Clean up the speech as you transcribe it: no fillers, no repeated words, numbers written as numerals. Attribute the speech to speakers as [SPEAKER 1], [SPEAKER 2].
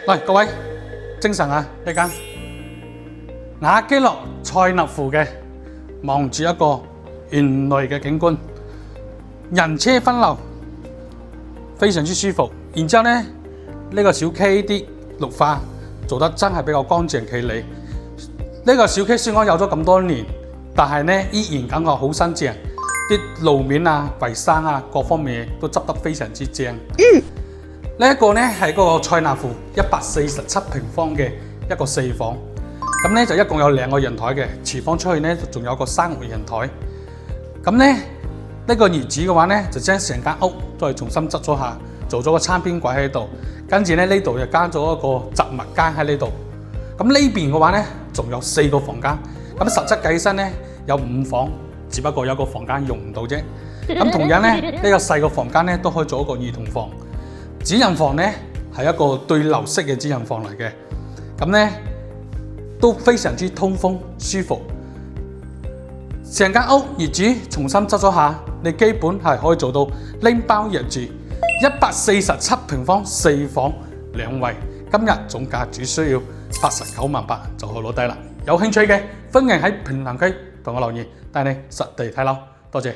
[SPEAKER 1] 嚟，各位精神啊！呢間亞基諾塞納湖嘅望住一個園內嘅景觀，人車分流，非常之舒服。然之後咧，呢個小溪啲綠化做得真係比較乾淨企理。呢個小溪雖然有咗咁多年，但係咧依然感覺好新淨，啲路面啊、圍山啊各方面都執得非常之正。呢一個咧係嗰個塞納湖147平方嘅一個4房，咁咧就一共有2個陽台嘅，廚房出去咧仲有個3個陽台。咁咧呢個業主嘅話咧就將成間屋再重新執咗下，做咗個餐邊櫃喺度，跟住咧呢度又加咗一個雜物間喺呢度。咁呢邊嘅話咧仲有4個房間，咁實質計起身咧有5房，只不過有個房間用唔到啫。咁同樣咧呢個細個房間咧都可以做一個兒童房。主人房咧係一個對流式嘅主人房嚟嘅，咁咧都非常之通風舒服。成間屋業主重新執咗下，你基本係可以做到拎包入住。147平方4房2衛，今日總價只需要89萬8就可以攞低啦。有興趣嘅歡迎喺評論區同我留言，帶你實地睇樓。多謝。